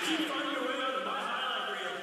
Keep finding your way out of my highlight reel.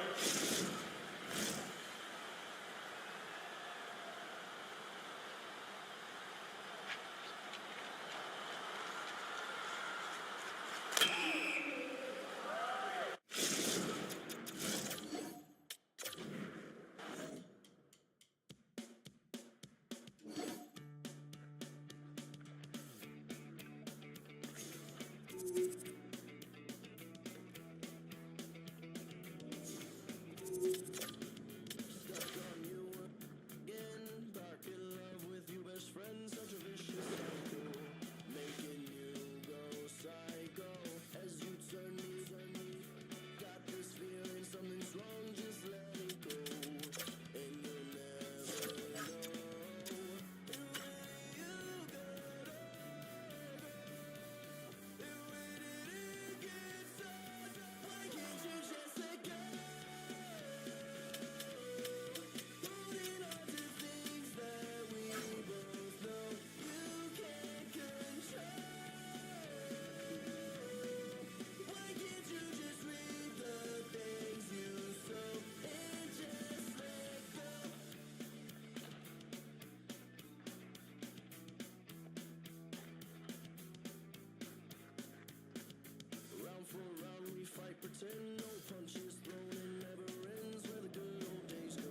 Pretend no punches thrown and never ends where the good old days go.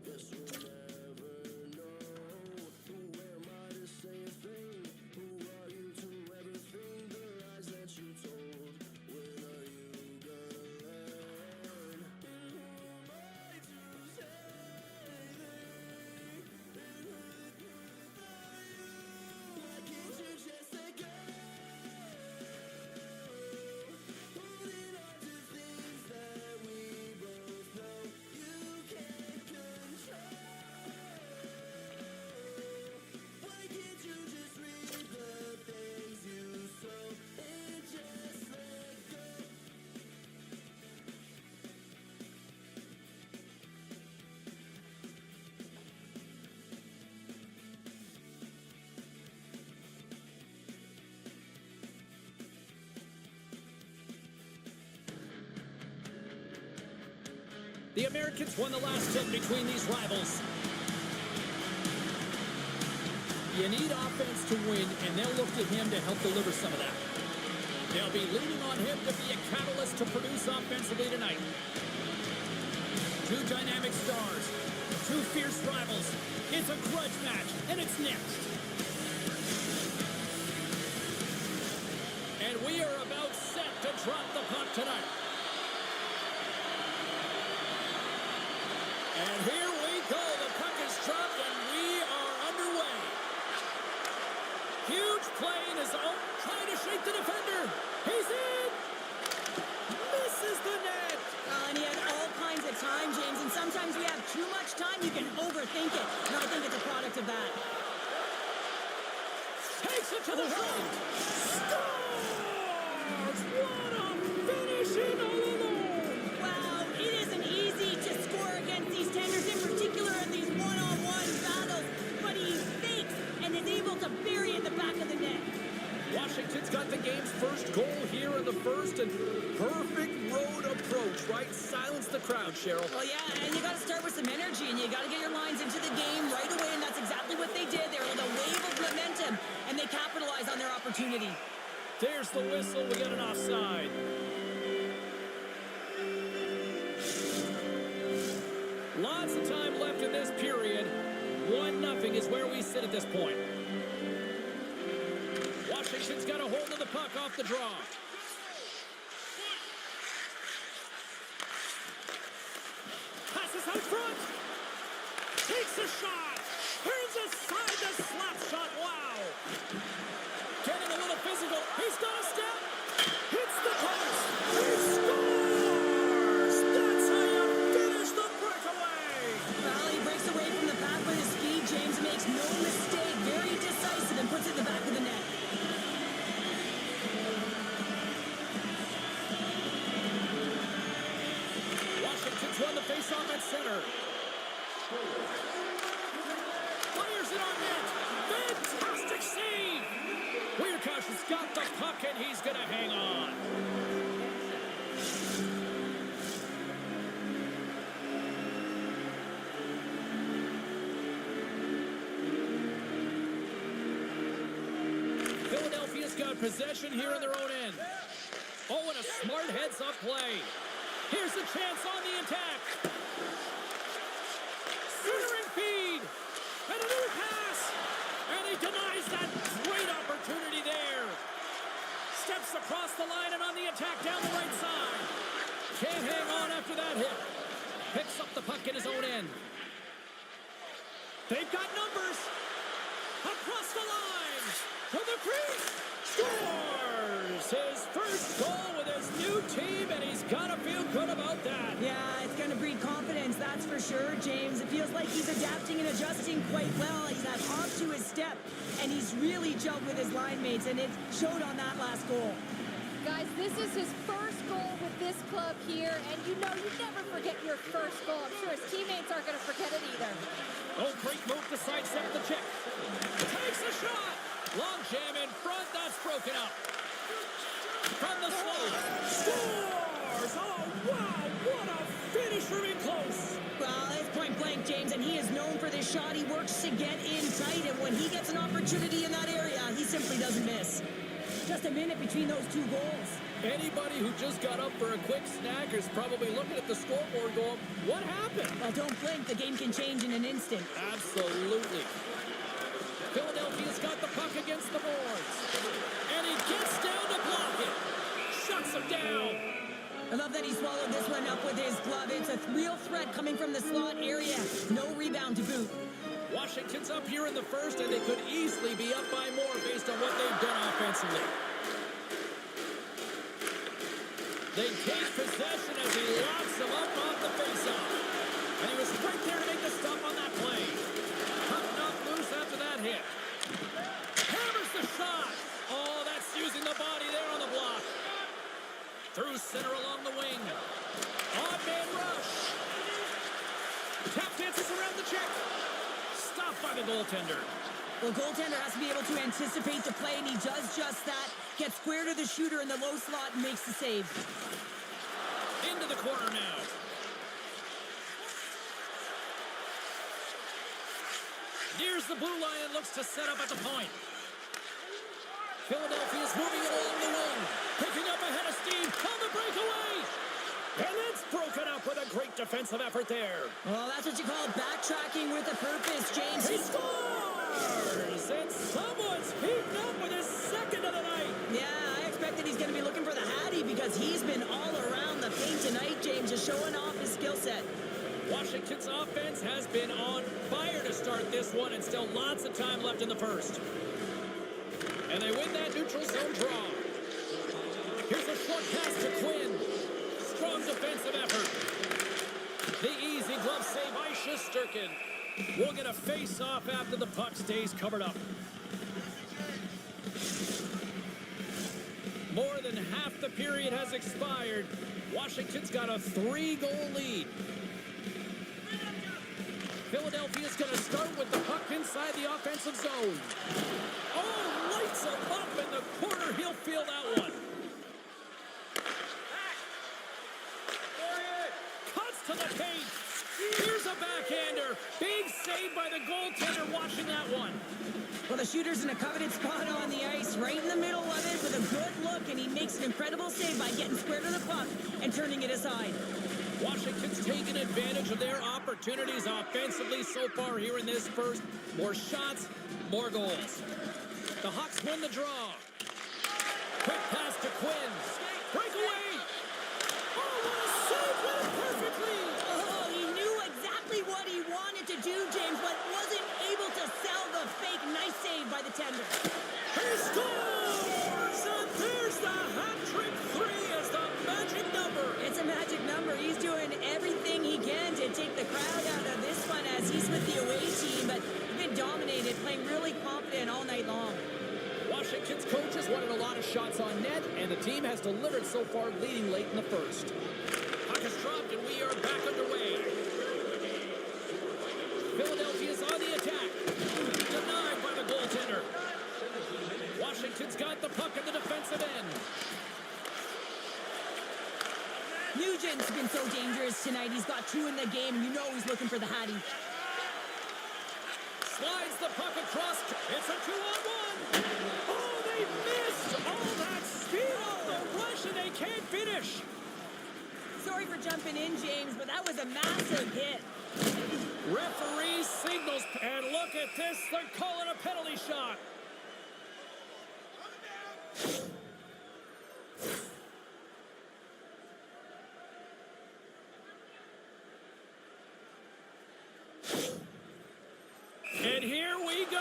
Guess we'll never know. Who am I to say a thing? Who are you to ever think the lies that you told? When are you gonna learn? And who am I to say why can't you just let go? The Americans won the last 10 between these rivals. You need offense to win, and they'll look to him to help deliver some of that. They'll be leaning on him to be a catalyst to produce offensively tonight. Two dynamic stars, two fierce rivals. It's a grudge match, and it's next. And we are about set to drop the puck tonight. And here we go. The puck is dropped, and we are underway. Huge play in his own, trying to shake the defender. He's in. Misses the net. And he had all kinds of time, James, and sometimes we have too much time, you can overthink it. And I think it's a product of that. Takes it to the front. Scores! What a finishing all alone. Wow, it isn't easy to score against these tenders, in particular in these one-on-one battles, but he fakes and is able to bury it in the back of the net. Washington's got the game's first goal here in the first, and perfect road approach, right? Silence the crowd, Cheryl. Well, yeah, and you got to start with some energy, and you got to get your lines into the game right away, and that's exactly what they did. They were like a wave of momentum, and they capitalized on their opportunity. There's the whistle. We got an offside. Lots of time left in this period. 1-0 is where we sit at this point. Washington's got a hold of the puck off the draw. Passes out front. Takes a shot. Turns aside the slap shot. Wow. Getting a little physical. He's got a step. Hits the post. He scores. That's how you finish the breakaway. Well, he breaks away from the pack with his speed. James makes no mistake. Very decisive and puts it in the back of the net. Washington's won the faceoff at center. Fires it on net. Fantastic save. Weirkash has got the puck, and he's going to hang on. got possession here in their own end. Oh, and a smart heads-up play. Here's a chance on the attack. Centering feed. And a new pass. And he denies that great opportunity there. Steps across the line and on the attack down the right side. Can't hang on after that hit. Picks up the puck in his own end. They've got numbers. Across the line. To the crease. Scores his first goal with his new team, and he's got to feel good about that. Yeah, it's going to breed confidence, that's for sure, James. It feels like he's adapting and adjusting quite well. He's had hop to his step, and he's really gelled with his line mates, and it showed on that last goal. Guys, this is his first goal with this club here, and you know you never forget your first goal. I'm sure his teammates aren't going to forget it either. Oh, great move to sidestep the check. Takes a shot. Long jam in front. That's broken up. From the slot. Scores! Oh, wow. What a finish from in close. Well, it's point blank, James, and he is known for this shot. He works to get in tight, and when he gets an opportunity in that area, he simply doesn't miss. Just a minute between those two goals. Anybody who just got up for a quick snack is probably looking at the scoreboard going, what happened? Well, don't blink. The game can change in an instant. Absolutely. Philadelphia's got the puck against the boards. And he gets down to block it. Shuts him down. I love that he swallowed this one up with his glove. It's a real threat coming from the slot area. No rebound to boot. Washington's up here in the first, and they could easily be up by more based on what they've done offensively. They take possession as he locks him up off the faceoff. And he was right there to make the stop on that play. Puck knocked loose after that hit. Hammers the shot. Oh, that's using the body there on the block. Through center along the wing. Odd man rush. Tap dances around the check. Stopped by the goaltender. Well, goaltender has to be able to anticipate the play, and he does just that. Gets square to the shooter in the low slot and makes the save. Into the corner now. Nears the blue line and looks to set up at the point. Philadelphia's moving it along the wing. Picking up ahead of steam on the breakaway. And it's broken up with a great defensive effort there. Well, that's what you call backtracking with a purpose, James. He scores! And someone's heating up with his second of the night. Yeah, I expected he's going to be looking for the Hattie because he's been all around the paint tonight, James, just showing off his skill set. Washington's offense has been on fire to start this one, and still lots of time left in the first. And they win that neutral zone draw. Here's a short pass to Quinn. Strong defensive effort. The easy glove save by Shesterkin. We'll get a face-off after the puck stays covered up. More than half the period has expired. Washington's got a 3-goal lead. Philadelphia's going to start with the puck inside the offensive zone. Oh, lights him up in the corner. He'll feel that one. Cuts to the paint. Here's a backhander. Big save by the goaltender watching that one. Well, the shooter's in a coveted spot on the ice, right in the middle of it with a good look, and he makes an incredible save by getting square to the puck and turning it aside. Washington's taken advantage of their opportunities offensively so far here in this first. More shots, more goals. The Hawks win the draw. Quick pass to Quinn. Breakaway. Oh, what a save! Went it perfectly. Oh, he knew exactly what he wanted to do, James, but wasn't able to sell the fake. Nice save by the tender. He scores! And there's the hat-trick 3 as the magic number. It's a magic number. He's doing everything he can to take the crowd out of this one as he's with the away team, but been dominated, playing really confident all night long. Washington's coach has wanted a lot of shots on net, and the team has delivered so far, leading late in the first. Puck is dropped, and we are back underway. Philadelphia's on the attack. Denied by the goaltender. Washington's got the puck in the defensive end. Nugent's been so dangerous tonight. He's got 2 in the game, and you know he's looking for the Hattie. Slides the puck across. It's a 2-on-1. Oh, they missed! All that speed off the rush, and they can't finish! Sorry for jumping in, James, but that was a massive hit. Referee signals, and look at this, they're calling a penalty shot. And here we go.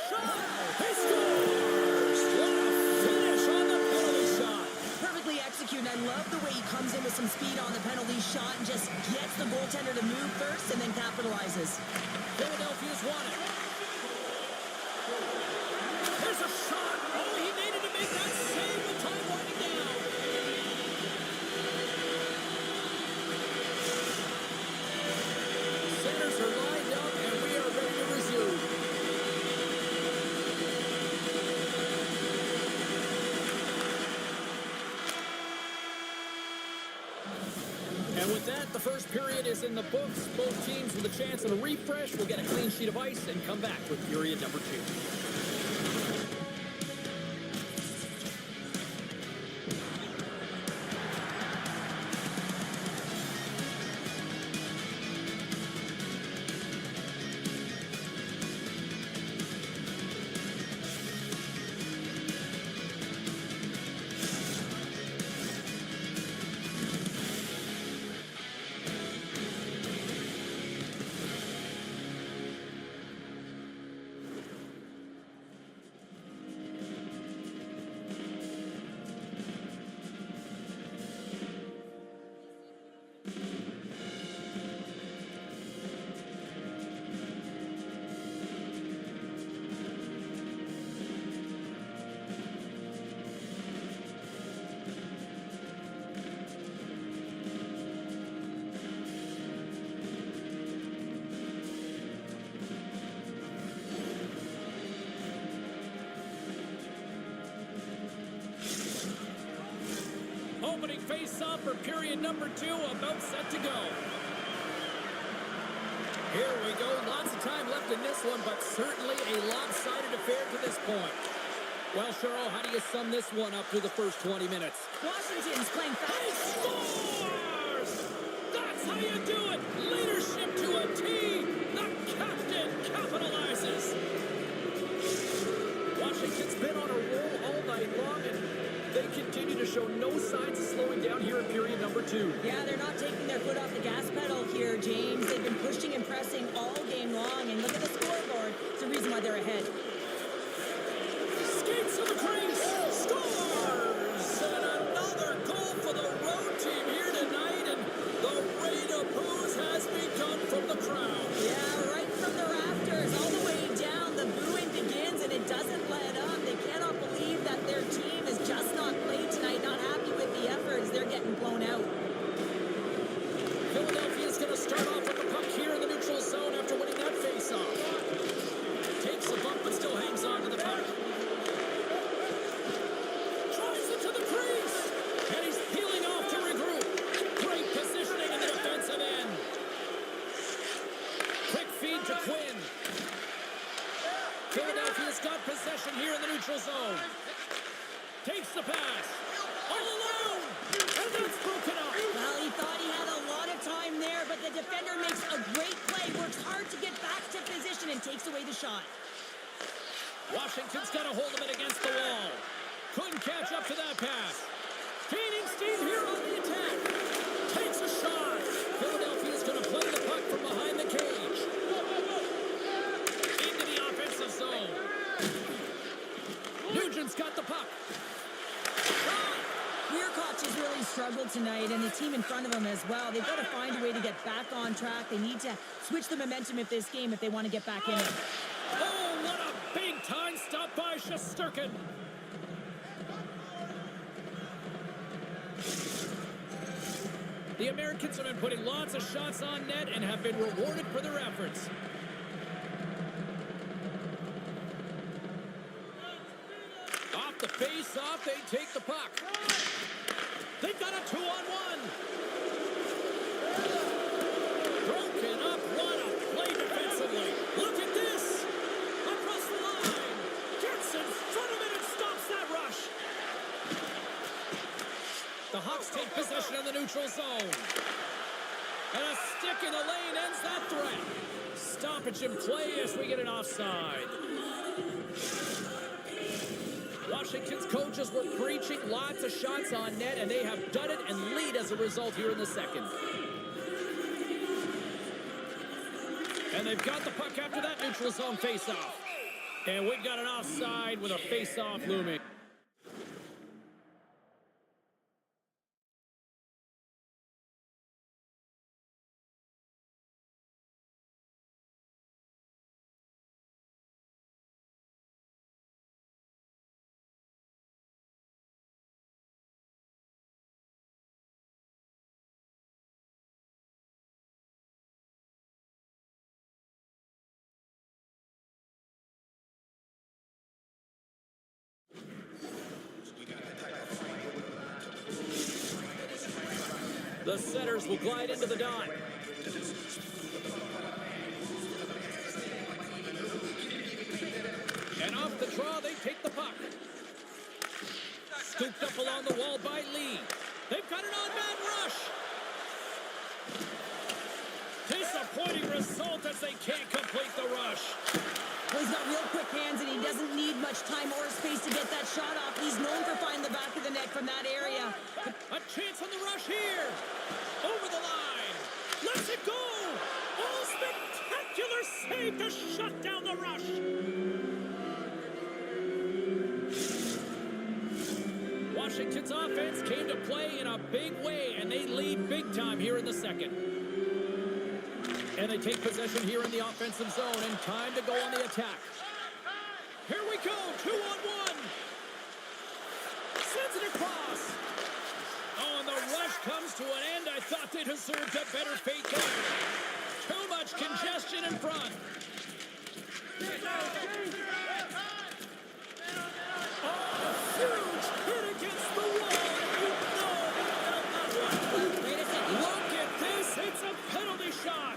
Shot! He scores! What a finish on the penalty shot. Perfectly executed. I love the way he comes in with some speed on the penalty shot and just gets the goaltender to move first and then capitalizes. Philadelphia's won it. There's a shot. Oh, he needed to make that save with time winding down. Centers are lined up, and we are ready to resume. And with that, the first period is in the books. Both teams with a chance at a refresh will get a clean sheet of ice and come back with period number 2. Opening face-off for period number 2, about set to go. Here we go. Lots of time left in this one, but certainly a lopsided affair to this point. Well, Cheryl, how do you sum this one up through the first 20 minutes? Washington's playing He fast. scores! That's how you do it! Leadership to a T! The captain capitalizes! Washington's been on a roll all night long, and they continue to show no signs of slowing down here in period number 2. Yeah, they're not taking their foot off the gas pedal here, James. They've been pushing and pressing all game long, and look at the scoreboard. It's the reason why they're ahead. Skates to the crease, scores! And another goal for the road team here tonight, and the rain of boos has begun from the crowd. Yeah, right from the rafters, all the way down, the booing begins, and it doesn't let up. They cannot believe that their team has just not played tonight, not happy with the efforts. They're getting blown out. Philadelphia's going to start off with the puck here in the neutral zone after winning that faceoff. Takes a bump but still hangs on to the puck. Drives it to the crease, and he's peeling off to regroup. Great positioning in the defensive end. Quick feed to Quinn. Philadelphia's got possession here in the neutral zone. Takes the pass. All alone. And that's broken up. Well, he thought he had a lot of time there, but the defender makes a great play, works hard to get back to position, and takes away the shot. Washington's got a hold of it against the wall. Couldn't catch up to that pass. Gaining steam here on the attack. Takes a shot. Philadelphia's going to play the puck from behind the cage. Into the offensive zone. Nugent's got the puck. Weirkoch has really struggled tonight, and the team in front of him as well. They've got to find a way to get back on track. They need to switch the momentum of this game if they want to get back in it. Oh, what a big time stop by Shesterkin. The Americans have been putting lots of shots on net and have been rewarded for their efforts. Off the face-off, they take the puck. They've got a 2-on-1. Broken up. What a play defensively. Look at this. Across neutral zone. And a stick in the lane ends that threat. Stoppage in play as we get an offside. Washington's coaches were preaching lots of shots on net, and they have done it and lead as a result here in the second. And they've got the puck after that neutral zone faceoff. And we've got an offside with a faceoff looming. The setters will glide into the dot. And off the draw, they take the puck. Scooped up along the wall by Lee. They've got an on-man rush. Disappointing result as they can't complete the rush. Well, he's got real quick hands, and he doesn't need much time or space to get that shot off. He's known for finding the back of the net from that area. A chance on the rush here. Over the line. Lets it go. Oh, spectacular save to shut down the rush. Washington's offense came to play in a big way, and they lead big time here in the second. And they take possession here in the offensive zone, and time to go on the attack. Here we go, 2-on-1. Sends it across. Oh, and the rush comes to an end. I thought they deserved a better fate there. Too much congestion in front. Oh, a huge hit against the wall. You know they felt that one. Wait a second. Look at this. It's a penalty shot.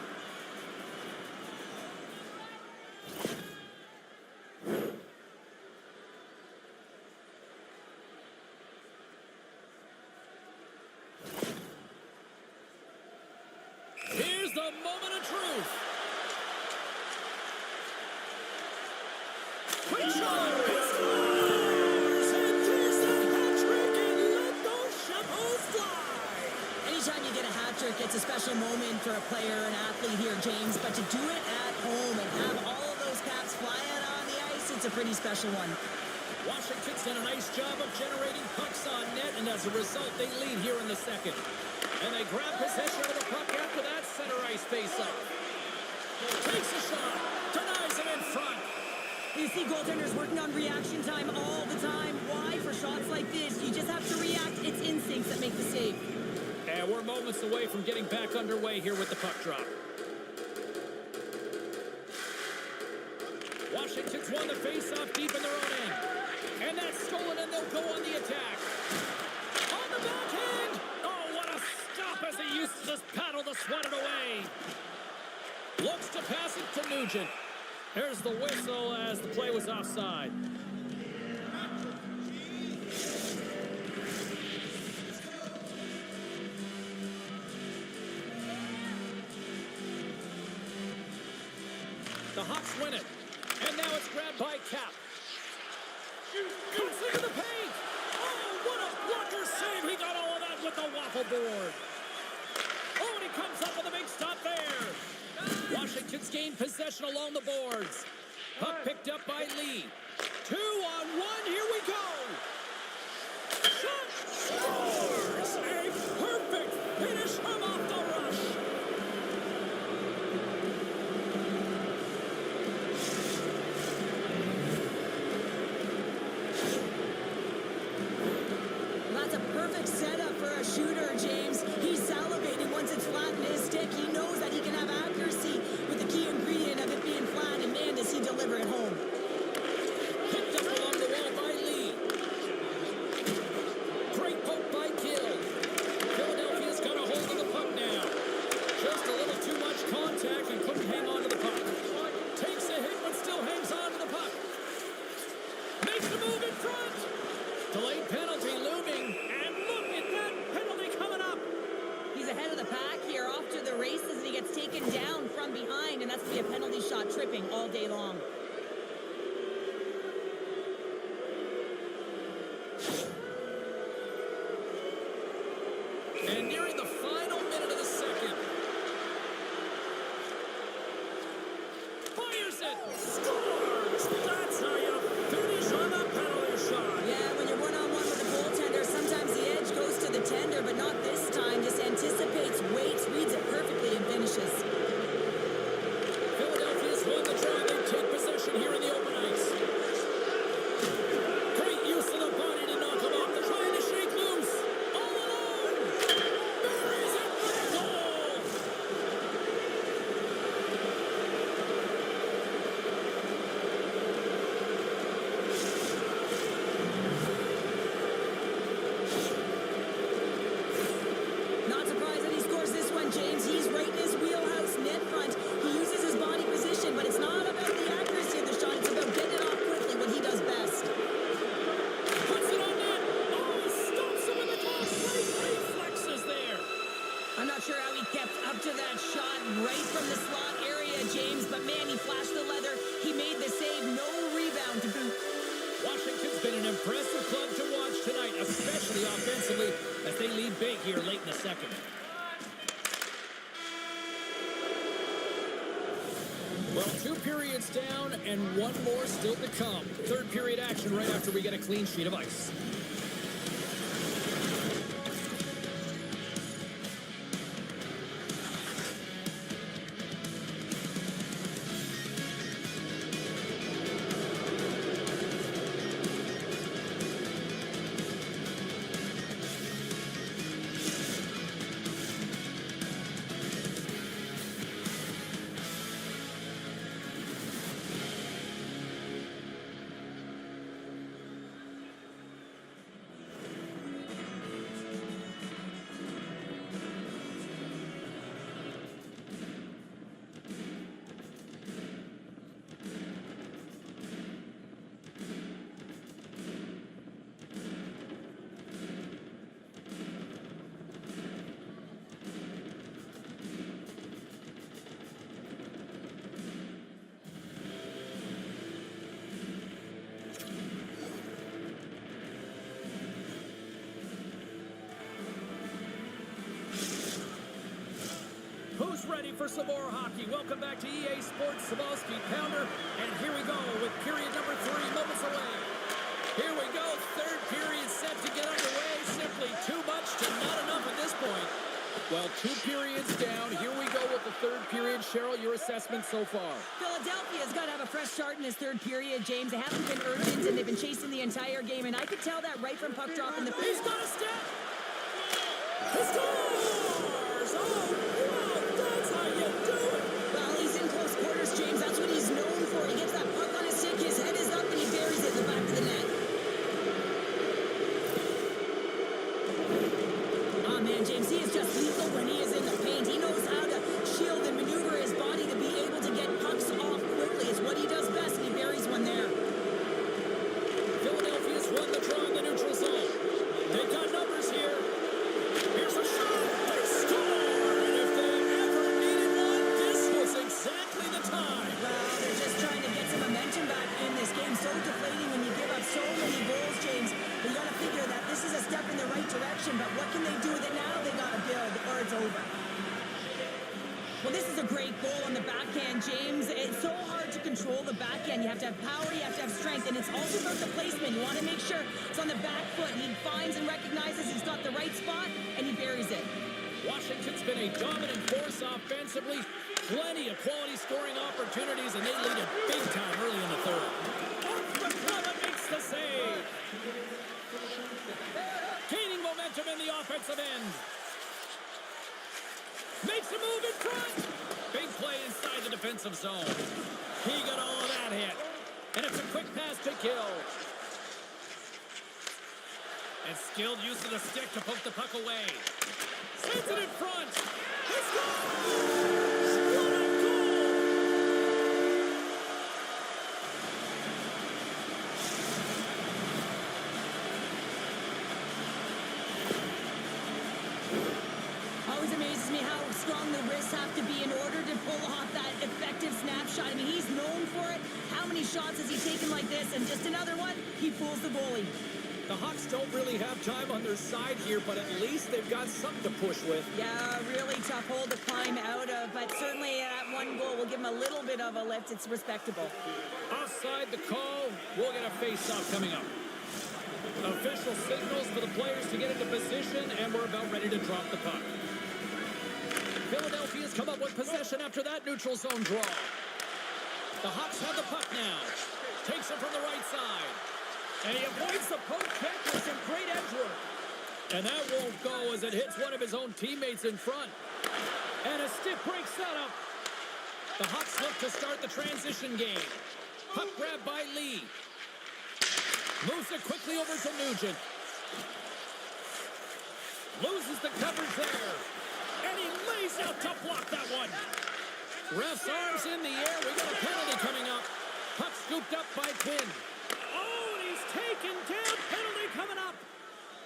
Here's the moment of truth. Quick shot. He scores. And there's the hat trick, and let those shovels fly. Anytime you get a hat trick, it's a special moment for a player, an athlete here, James. But to do it at home and have all of those caps flying on the ice, it's a pretty special one. Washington's done a nice job of generating pucks on net, and as a result, they lead here in the second. And they grab possession of the puck after that center ice face-off. Takes a shot, denies it in front. You see goaltenders working on reaction time all the time. Why? For shots like this, you just have to react. It's instincts that make the save. And we're moments away from getting back underway here with the puck drop. Washington's won the face-off deep in their own end. And that's stolen, and they'll go on the attack. On the backhand! Oh, what a stop as he used to just paddle to swat it away. Looks to pass it to Nugent. There's the whistle as the play was offside. The Hawks win it. And now it's grabbed by Cap. Cuts into the paint. Oh, what a blocker save. He got all of that with the waffle board. Oh, and he comes up with a big stop there. Washington's gained possession along the boards. Puck picked up by Lee. 2-on-1. Here we go. Shot. Scores. A perfect finish from off the rush. That's a perfect setup for a shooter, James. He's salivating once it's flat in his stick. He knows that he can have accuracy with the key ingredient of it being flat, and man, does he deliver it home. Picked up along the wall by Lee. Great poke by Gill. Philadelphia's got a hold and that's going to be a penalty shot, tripping all day long. And nearing the final minute of the second. Fires it! Scores! That's how you finish on a penalty shot. Yeah, when you're one-on-one with a goaltender, sometimes the edge goes to the tender, but not this time. Just anticipates, waits, reads it perfectly, and finishes. Philadelphia's won the draw. They take possession here in the open ice. Great use of the body to knock him off. They're trying to shake loose. All alone. Buries it for the goal. Not surprised that he scores this one, James. He's right in his wheelhouse, net front. He uses his body position, but it's not about the accuracy of the shot. It's about getting it off quickly, what he does best. Puts it on net. Oh, stops him with the top. Great reflexes there. I'm not sure how he kept up to that shot right from the slot area, James, but man, he flashed the leather. He made the save, no rebound to boot. Washington's been an impressive club to watch tonight, especially offensively, as they lead big here late in the second. Well, 2 periods down and 1 more still to come. Third period action right after we get a clean sheet of ice. Who's ready for some more hockey? Welcome back to EA Sports Sabalski Pounder. And here we go with period number 3 moments away. Here we go. Third period set to get underway. Simply too much to not enough at this point. Well, 2 periods down. Here we go with the third period. Cheryl, your assessment so far? Philadelphia's got to have a fresh start in this third period, James. They haven't been urgent, and they've been chasing the entire game, and I could tell that right from puck drop in the He's got a step. He scores! Oh, wow, that's how you do it. Well, he's in close quarters, James. That's what he's known for. He gets that puck on his stick, his head is up, and he buries it in the back of the net. Oh, man, James, he is just lethal when he is in the paint. He knows how to shield and maneuver his body to be able to get pucks off quickly. It's what he does best, and he buries one there. Philadelphia's won the draw in the neutral zone. They've got numbers here. Here's a shot. They score! And if they ever needed one, this was exactly the time. Well, they're just trying to get some momentum back in this game. So deflating when you give up so many goals, James. But you got to figure that this is a step in the right direction. But what can they do with it now? They got to build, or it's over. Well, this is a great goal on the backhand, James. It's so hard to control the backhand. You have to have power, you have to have strength, and it's also about the placement. You want to make sure it's on the back foot. He finds and recognizes he's got the right spot, and he buries it. Washington's been a dominant force offensively. Plenty of quality scoring opportunities, and they lead it big time early in the third. Off makes the save. Gaining momentum in the offensive end. Makes a move in front. Big play inside the defensive zone. He got all of that hit. And it's a quick pass to kill. And skilled use of the stick to poke the puck away. Sends it in front. He scores! What a goal! Always amazes me how strong the wrists have to be in order to pull off that effective shots has he taken like this? And just another one, he fools the goalie. The Hawks don't really have time on their side here, but at least they've got something to push with. Yeah, really tough hole to climb out of, but certainly that one goal will give him a little bit of a lift. It's respectable. Offside the call. We'll get a face-off coming up. Official signals for the players to get into position, and we're about ready to drop the puck. Philadelphia's come up with possession after that neutral zone draw. The Hawks have the puck now. Takes it from the right side. And he avoids the poke check with some great edge work. And that won't go as it hits one of his own teammates in front. And a stiff break setup. The Hawks look to start the transition game. Puck grab by Lee. Moves it quickly over to Nugent. Loses the coverage there. And he lays out to block that one. Ref's arms in the air. We got a penalty coming up. Puck scooped up by Quinn. Oh, and he's taken down. Penalty coming up.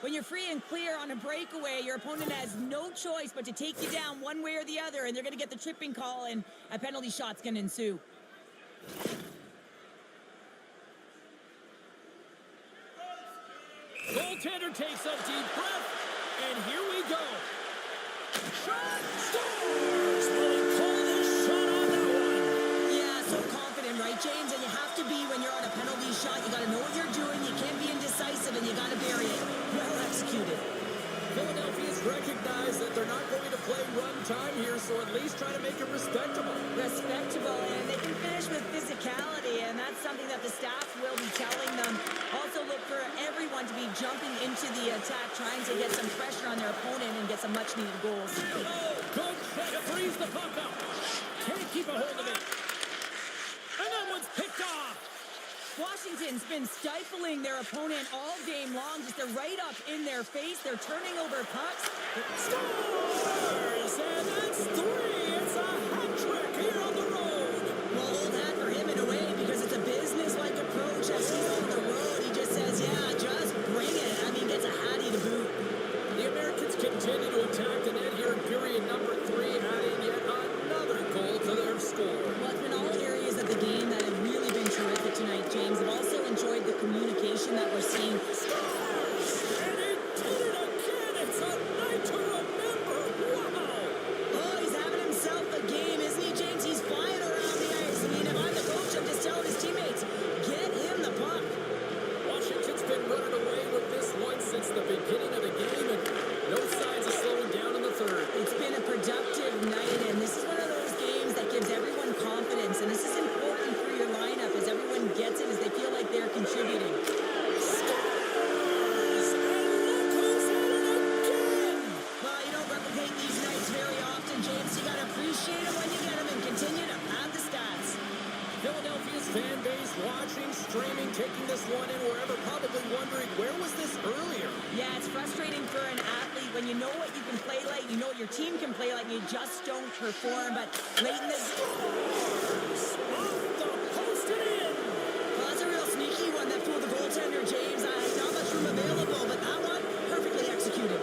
When you're free and clear on a breakaway, your opponent has no choice but to take you down one way or the other, and they're going to get the tripping call, and a penalty shot's going to ensue. Goaltender takes a deep breath, and here we go. Shot scores! Will he call this shot on that one? Yeah, so confident, right, James? And you have to be when you're on a penalty shot. You got to know what you're doing. You can't be indecisive, and you got to bury it. Well executed. Philadelphia's recognized that they're not going to play run time here, so at least try to make it respectable. Respectable, and they can finish with physicality, and that's something that the staff will be telling them. Also look for everyone to be jumping into the attack, trying to get some pressure on their opponent and get some much-needed goals. Oh, good check. Frees the puck up. Can't keep a hold of it. And that one's picked off. Washington's been stifling their opponent all game long. Just they're right up in their face. They're turning over pucks. Scores! And that's three. It's a hat trick here on the road. Well, hold that for him in a way because it's a business-like approach. As he's on the road, he just says, yeah, just bring it. I mean, gets a hattie to boot. The Americans continue to attack the net here in period number 3, adding yet another goal to their score. Well, it's been all areas of the game that have really been terrific tonight, James. I've also enjoyed the communication that we're seeing. Scores! And he did it again! It's a night to remember! Wow! Oh, he's having himself a game, isn't he, James? He's flying around the ice. I mean, if I'm the coach, I'm just telling his teammates, get him the puck. Washington's been running away with this one since the beginning of the game, and no signs of slowing down in the third. It's been a productive night, and this is one of those games that gives everyone confidence, and this is important for your lineup as everyone gets it, as they feel like they're contributing. Scores! And look who's at it again! Well, you don't replicate these nights very often, James. You got to appreciate them when you get them and continue to pad the stats. Philadelphia's fan base watching, streaming, taking this one in wherever, probably wondering, where was this earlier? Yeah, it's frustrating for an athlete when you know what you can play like, you know what your team can play like, and you just don't perform. But late in the Scores! Off the post and in! well, that's a real sneaky one that fooled the goaltender, James. Not much room available, but that one, perfectly executed.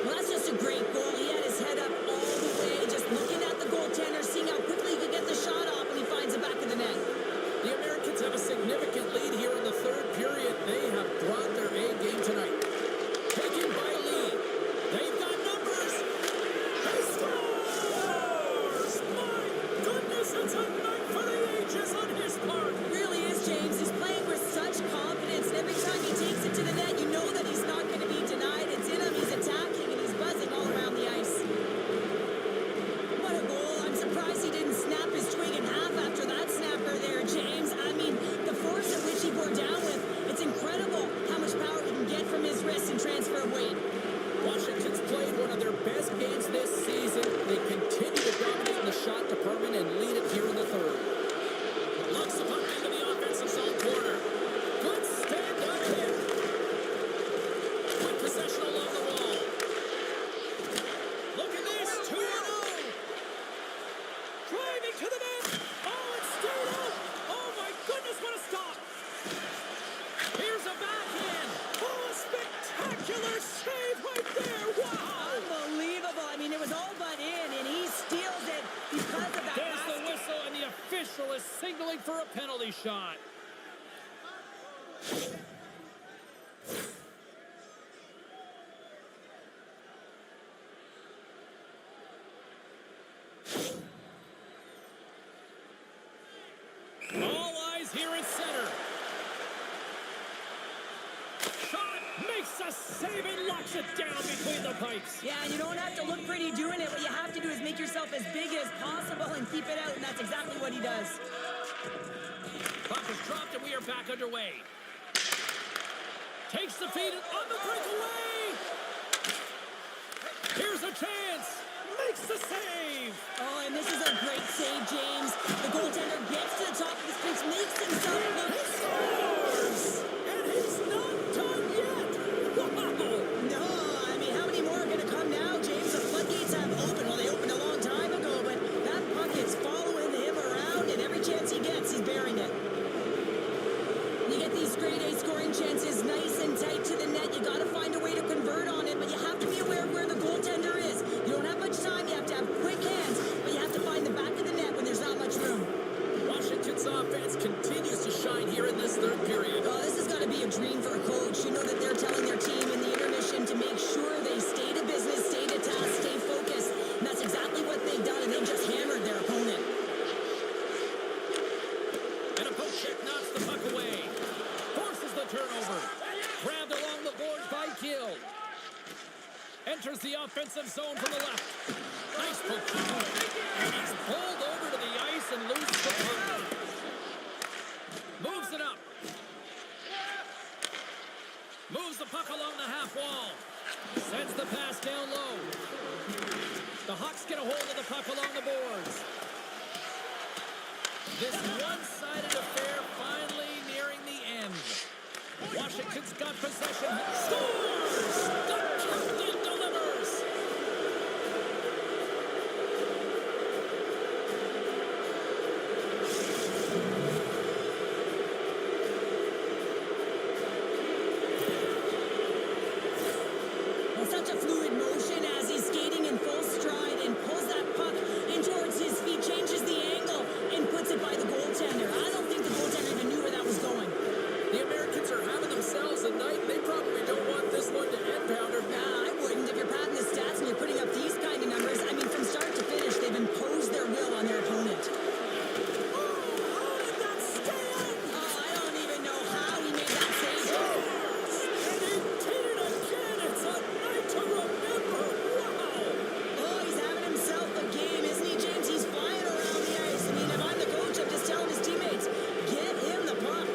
Well, that's just a great goal. He had his head up all the way, just looking at the goaltender, seeing how quickly he could get the shot off, and he finds the back of the net. The Americans have a significant lead here in the third period. They have brought their A game tonight. Taken by Lee. They've got numbers. He scores! My goodness, it's a night for the ages on his part. Really is, James. He's playing with such confidence, and every time he takes it to the net, you know that he's not going to be denied. It's in him, he's attacking, and he's buzzing all around the ice. What a goal. I'm surprised he didn't snap his twig in half after that snapper there, James. I mean, the force at which he bore down with, it's incredible how much power he can get from his wrist and transfer of weight. Washington's played one of their best games this season. They continue to dominate in the shot department and lead it here in the third. Looks the puck into the offensive zone corner. Good stand-up hit. Quick possession along the wall. Look at this, 2-0. Driving to the net. Oh, it's stayed out. Oh, my goodness, what a stop. Here's a backhand. Oh, a spectacular save right there. Wow. Unbelievable. I mean, it was all but in, and he steals it because of that There's the basket. whistle, and the official official is signaling for a penalty shot. All eyes here at center. Shot makes a save and locks it down between the pipes. Yeah, and you don't have to look pretty doing it. What you have to do is make yourself as big as possible and keep it out, and that's exactly what he does. Puck is dropped and we are back underway. Takes the feed on the breakaway. Here's a chance. Makes the save. Oh, and this is a great save, James. The goaltender gets to the top of the crease, makes himself look. He scores! And he's not done yet. Wow! No, I mean, how many more are going to come now, James? The floodgates have opened. Well, they opened a long time ago, but that puck is following him around, and every chance he gets, he's bearing it. You get these grade A scoring chances nice and tight to the net. You got to find a way to convert on it, but you have to be aware of where the goaltender is. You don't have much time. You have to have quick hands, but you have to find the back of the net when there's not much room. Washington's offense continues to shine here in this third period. Oh, this has got to be a dream for a coach. You know that they're telling their team in the intermission to make sure they stay to business, stay to task, stay focused. And that's exactly what they've done, and they've just hammered their opponent. And a poke check knocks the puck away. Forces the turnover. Grabbed along the boards by Gill. Enters the offensive zone from the left. Nice poke check. And he's pulled over to the ice and loses the puck. Moves it up. Moves the puck along the half wall. Sends the pass down low. The Hawks get a hold of the puck along the boards. This one-sided affair finally nearing the end. Washington's got possession. Scores! The captain delivers! It's such a fluid motion as he's skating in full stride and pulls that puck in towards his feet, changes the angle, and puts it by the goaltender. I don't think the goaltender even knew where that was going. The Americans are having themselves a night. They probably don't want this one to end, Pounder. Nah, I wouldn't. If you're padding the stats and you're putting up these kind of numbers, I mean, from start to finish, they've imposed their will on their opponent. How did that stand? Oh, I don't even know how he made that save. And he did it again. It's a night to remember. Wow! Oh, he's having himself a game, isn't he, James? He's flying around the ice. I mean, if I'm the coach, I'm just telling his teammates, get him the puck.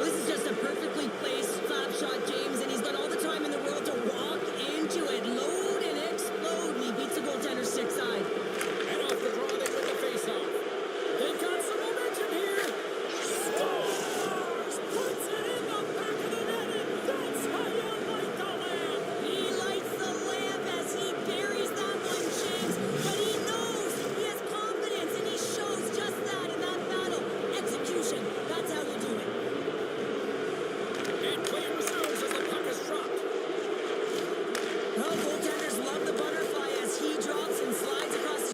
This is just a perfectly placed slap shot, James, and he's got all the time in the world to walk into it, load and explode, and he beats the goaltender's stick side. And off the draw, they win the faceoff. They've got some momentum here. Scores! Puts it in the back of the net, and that's how you light the lamp. He lights the lamp as he buries that one, James, but he knows he has confidence, and he shows just that in that battle. Execution, that's how you do it. And play resumes as the puck is dropped. Well, goaltenders love the butterfly as he drops and slides across.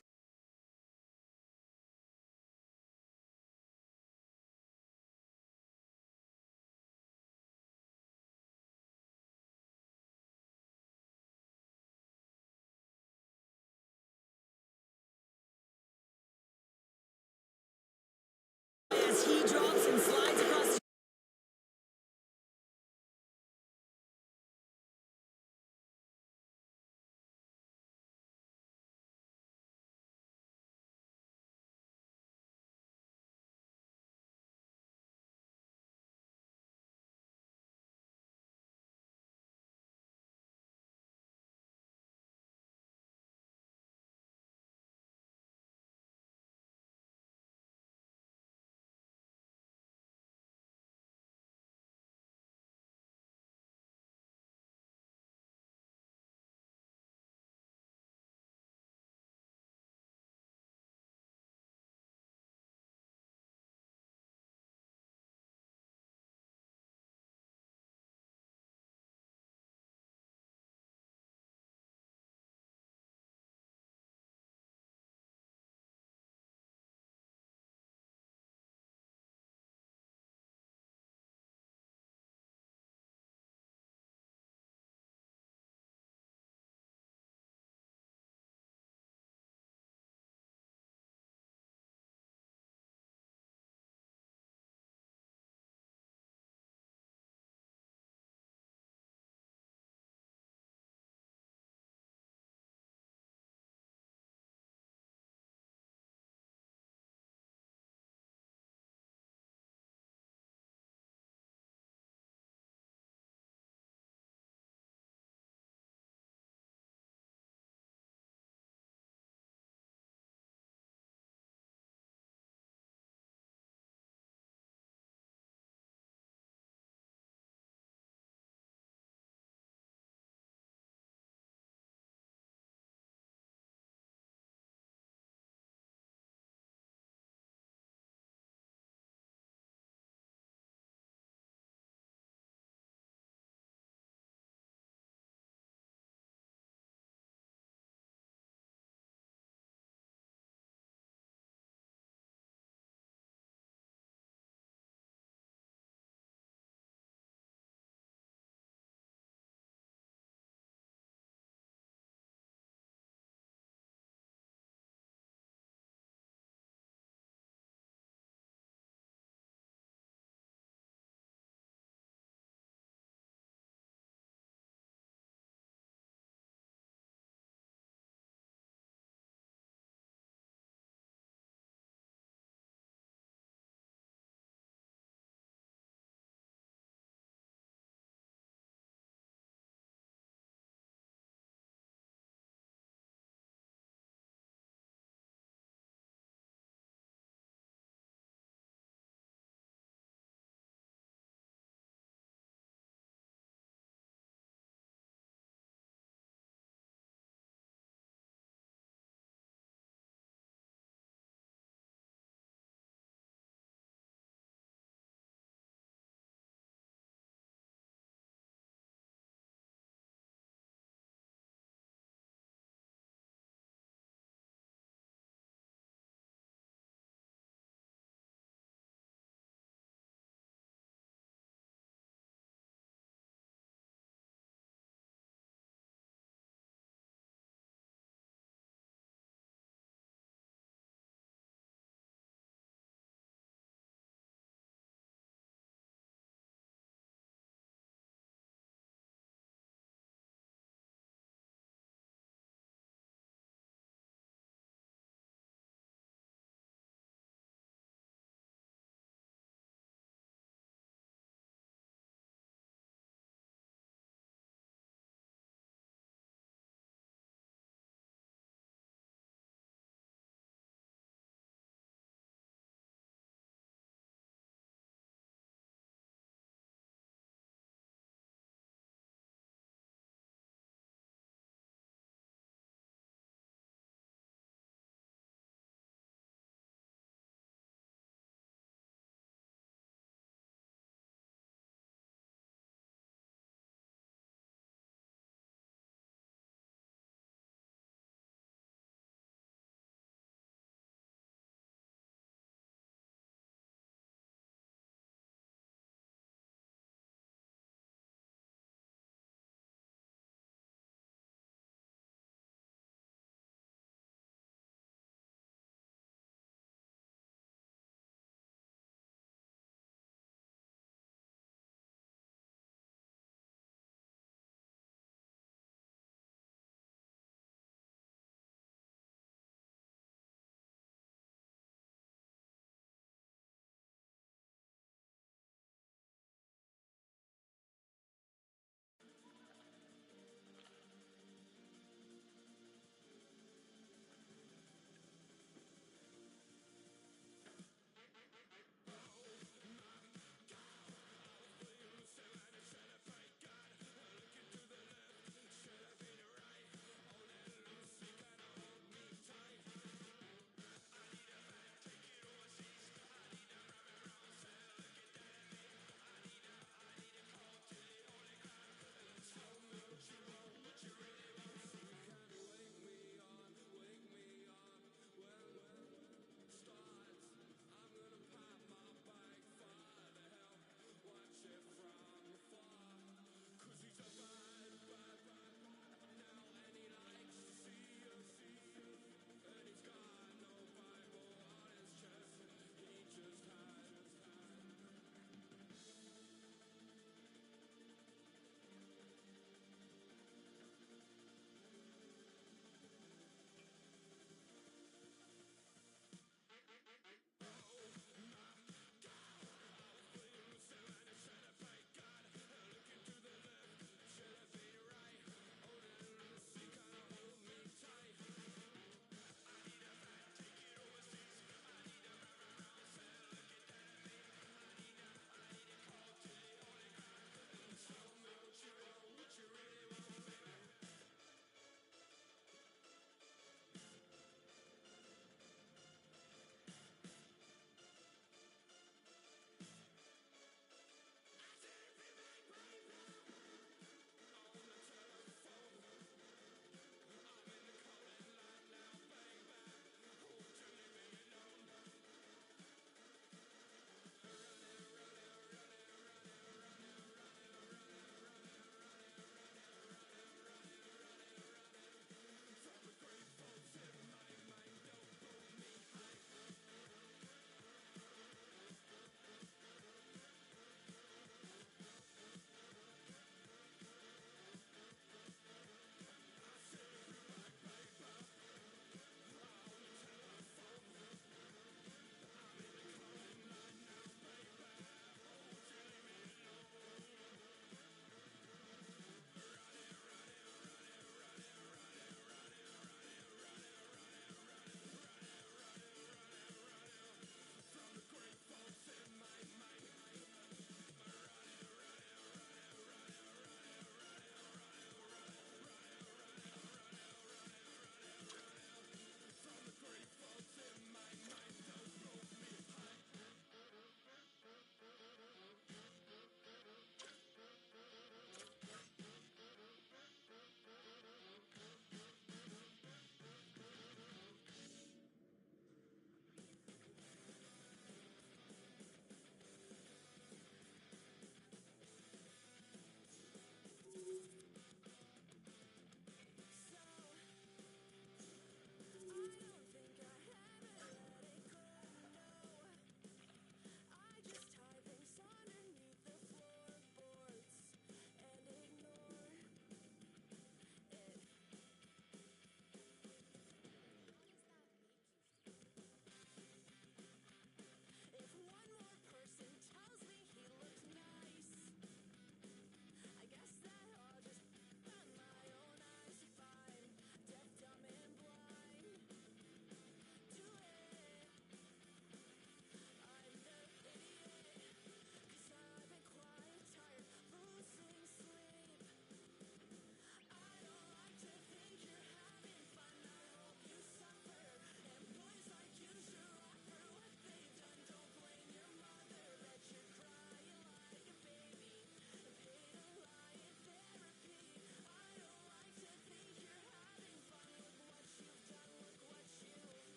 As he drops and slides across.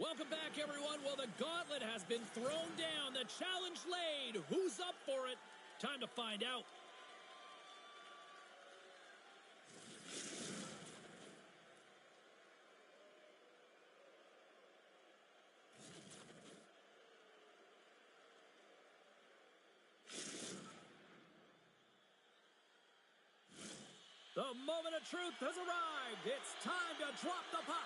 Welcome back, everyone. Well, the gauntlet has been thrown down. The challenge laid. Who's up for it? Time to find out. The moment of truth has arrived. It's time to drop the puck.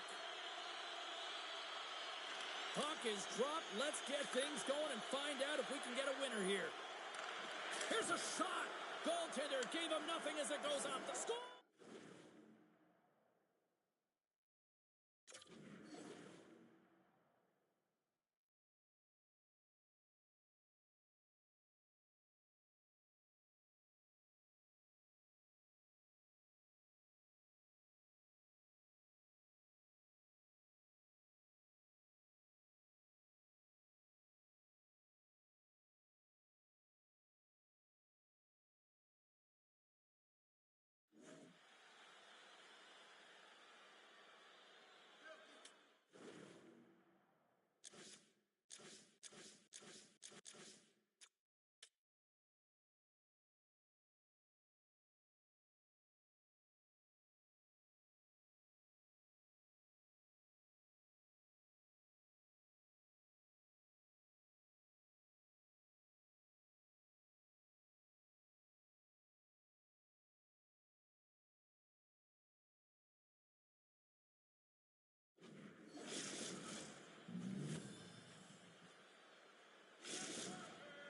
Puck is dropped. Let's get things going and find out if we can get a winner here. Here's a shot. Goaltender gave him nothing as it goes up. The score.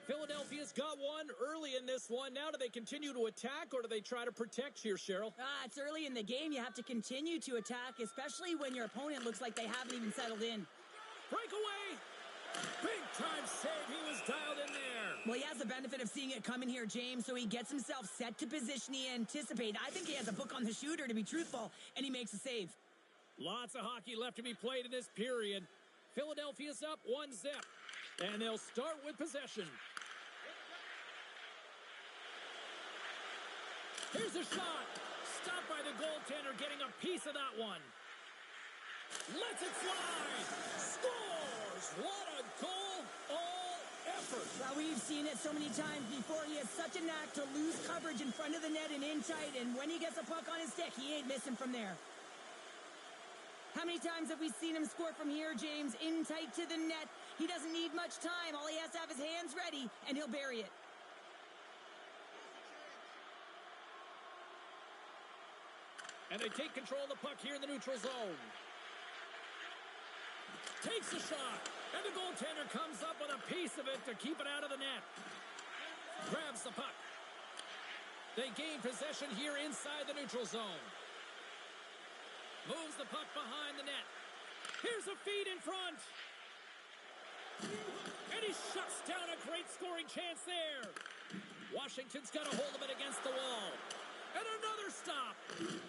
Philadelphia's got one early in this one. Now do they continue to attack or do they try to protect here, Cheryl? It's early in the game. You have to continue to attack, especially when your opponent looks like they haven't even settled in. Breakaway! Big time save. He was dialed in there. Well, he has the benefit of seeing it coming here, James, so he gets himself set to position he anticipated. I think he has a book on the shooter, to be truthful, and he makes a save. Lots of hockey left to be played in this period. Philadelphia's up 1-0, and they'll start with possession. Here's a shot. Stopped by the goaltender, getting a piece of that one. Lets it fly. Scores. What a goal. All effort. Well, we've seen it so many times before. He has such a knack to lose coverage in front of the net and in tight, and when he gets a puck on his stick, he ain't missing from there. How many times have we seen him score from here, James? In tight to the net. He doesn't need much time. All he has to have his hands ready, and he'll bury it. And they take control of the puck here in the neutral zone. Takes a shot. And the goaltender comes up with a piece of it to keep it out of the net. Grabs the puck. They gain possession here inside the neutral zone. Moves the puck behind the net. Here's a feed in front. And he shuts down a great scoring chance there. Washington's got a hold of it against the wall. And another stop.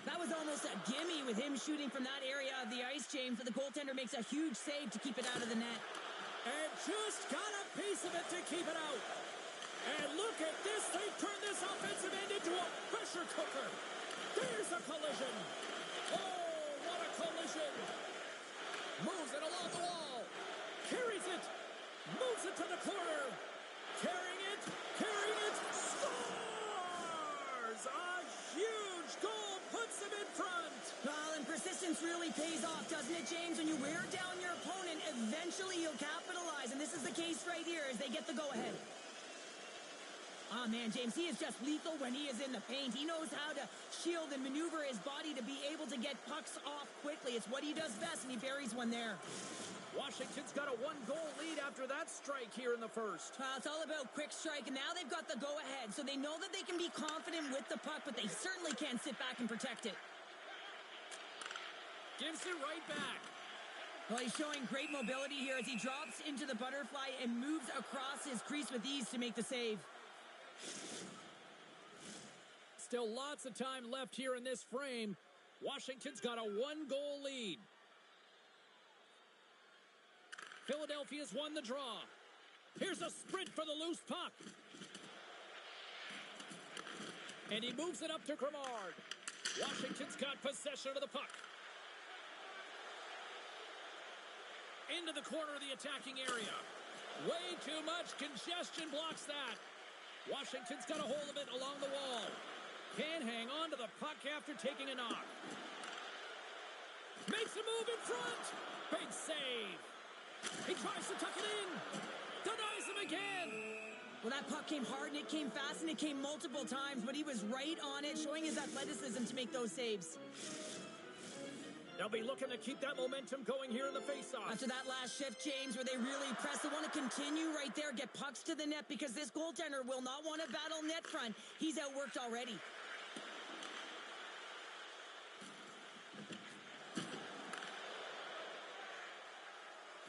That was almost a gimme with him shooting from that area of the ice, James, but the goaltender makes a huge save to keep it out of the net. And just got a piece of it to keep it out. And look at this. They've turned this offensive end into a pressure cooker. There's a collision. Oh, what a collision. Moves it along the wall. Carries it. Moves it to the corner. Carrying it. Scores! A huge goal puts him in front. Well, and persistence really pays off, doesn't it, James? When you wear down your opponent, eventually you'll capitalize. And this is the case right here as they get the go-ahead. Oh, man, James, he is just lethal when he is in the paint. He knows how to shield and maneuver his body to be able to get pucks off quickly. It's what he does best, and he buries one there. Washington's got a one-goal lead after that strike here in the first. It's all about quick strike, and now they've got the go-ahead, so they know that they can be confident with the puck, but they certainly can't sit back and protect it. Gives it right back. Well, he's showing great mobility here as he drops into the butterfly and moves across his crease with ease to make the save. Still lots of time left here in this frame. Washington's got a one-goal lead. Philadelphia's won the draw. Here's a sprint for the loose puck. And he moves it up to Grimard. Washington's got possession of the puck. into the corner of the attacking area. Way too much congestion blocks that. Washington's got a hold of it along the wall. Can't hang on to the puck after taking a knock. Makes a move in front. Big save. He tries to tuck it in. Denies him again. Well, that puck came hard, and it came fast, and it came multiple times, but he was right on it, showing his athleticism to make those saves. They'll be looking to keep that momentum going here in the faceoff. After that last shift, James, where they really press, they want to continue right there, get pucks to the net, because this goaltender will not want to battle net front. He's outworked already.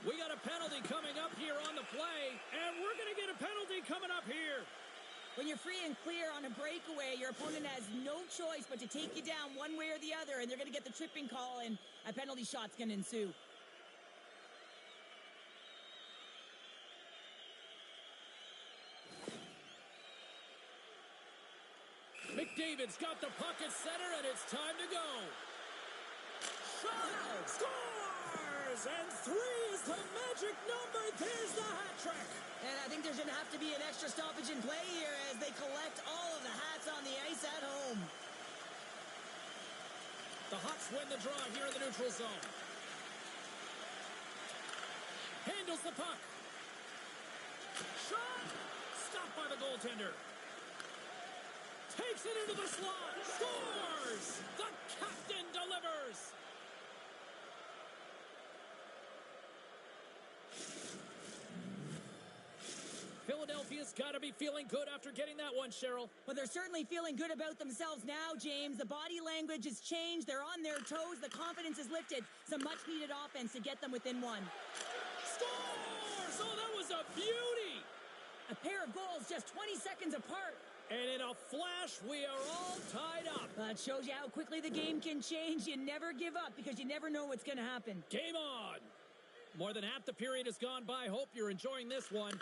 We got a penalty coming up here on the play, and we're going to get a penalty coming up here. When you're free and clear on a breakaway, your opponent has no choice but to take you down one way or the other, and they're going to get the tripping call, and a penalty shot's going to ensue. McDavid's got the puck at center, and it's time to go. Shot! Scores! And 3 is the magic number. There's the hat trick. And I think there's going to have to be an extra stoppage in play here as they collect all of the hats on the ice at home. The Hawks win the draw here in the neutral zone. Handles the puck. Shot! Stopped by the goaltender. Takes it into the slot. Scores! The captain delivers. Philadelphia's got to be feeling good after getting that one, Cheryl. But they're certainly feeling good about themselves now, James. The body language has changed. They're on their toes. The confidence is lifted. Some much-needed offense to get them within one. Scores! Oh, that was a beauty! A pair of goals just 20 seconds apart. And in a flash, we are all tied up. That shows you how quickly the game can change. You never give up because you never know what's going to happen. Game on! More than half the period has gone by. Hope you're enjoying this one.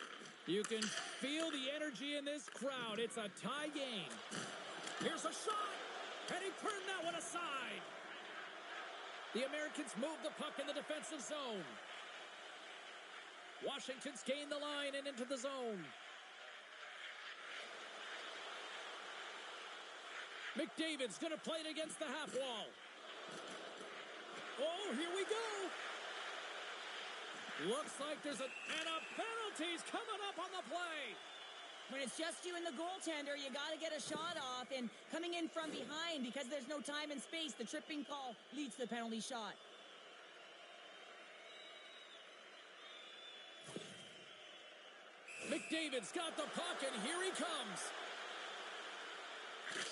You can feel the energy in this crowd. It's a tie game. Here's a shot, and he turned that one aside. The Americans move the puck in the defensive zone. Washington's gained the line and into the zone. McDavid's going to play it against the half wall. Oh, here we go. Looks like there's a penalty's coming up on the play. When it's just you and the goaltender, you got to get a shot off. And coming in from behind, because there's no time and space, the tripping call leads to the penalty shot. McDavid's got the puck, and here he comes.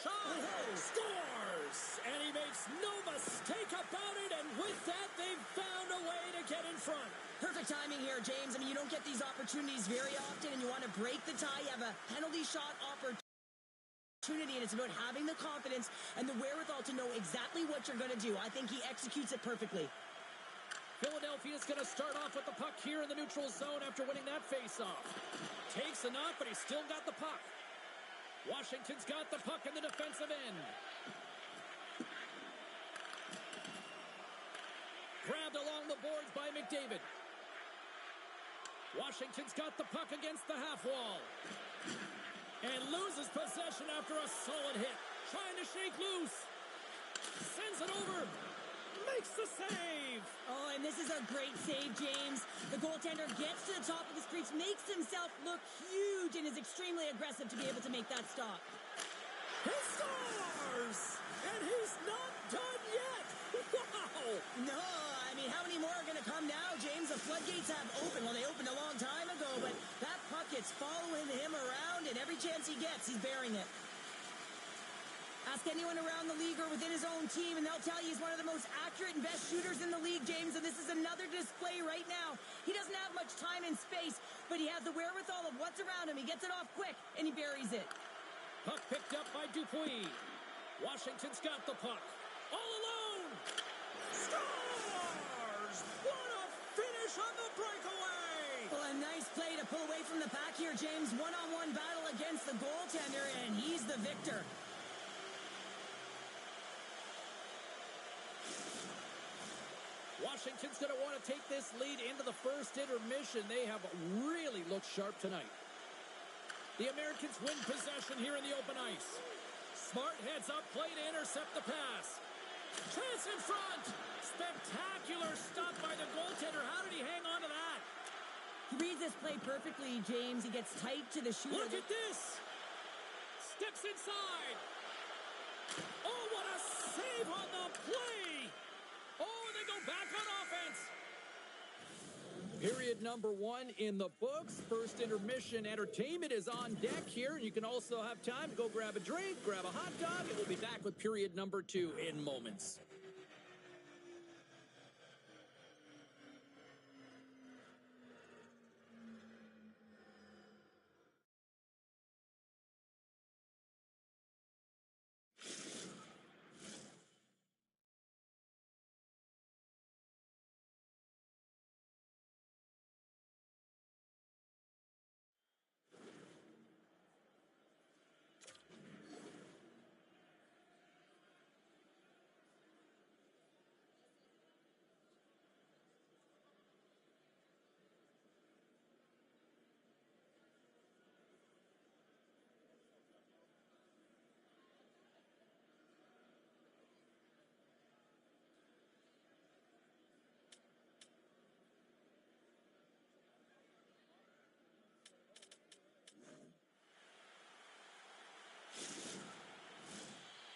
Shot! Scores! And he makes no mistake about it, and with that, they've found a way to get in front. Perfect timing here, James. I mean, you don't get these opportunities very often, and you want to break the tie. You have a penalty shot opportunity, and it's about having the confidence and the wherewithal to know exactly what you're going to do. I think he executes it perfectly. Philadelphia's going to start off with the puck here in the neutral zone after winning that faceoff. Takes a knock, but he's still got the puck. Washington's got the puck in the defensive end. Grabbed along the boards by McDavid. Washington's got the puck against the half wall. And loses possession after a solid hit. Trying to shake loose. Sends it over. Makes the save. Oh, and this is a great save, James. The goaltender gets to the top of his crease, makes himself look huge, and is extremely aggressive to be able to make that stop. He scores! And he's not done yet. Wow! No, I mean, how many more are going to come now, James? The floodgates have opened. Well, they opened a long time ago, but that puck is following him around, and every chance he gets, he's bearing it. Ask anyone around the league or within his own team, and they'll tell you he's one of the most accurate and best shooters in the league, James, and this is another display right now. He doesn't have much time and space, but he has the wherewithal of what's around him. He gets it off quick, and he buries it. Puck picked up by Dupuis. Washington's got the puck. All alone! Scores! What a finish on the breakaway! Well, a nice play to pull away from the pack here, James. One-on-one battle against the goaltender, and he's the victor. Washington's going to want to take this lead into the first intermission. They have really looked sharp tonight. The Americans win possession here in the open ice. Smart heads up play to intercept the pass. Chance in front. Spectacular stop by the goaltender. How did he hang on to that? He reads this play perfectly, James. He gets tight to the shooter. Look at this. Steps inside. Oh, what a save on the play. Oh, and they go back on offense. Period number 1 in the books. First intermission entertainment is on deck here. You can also have time to go grab a drink, grab a hot dog, and we'll be back with period number 2 in moments.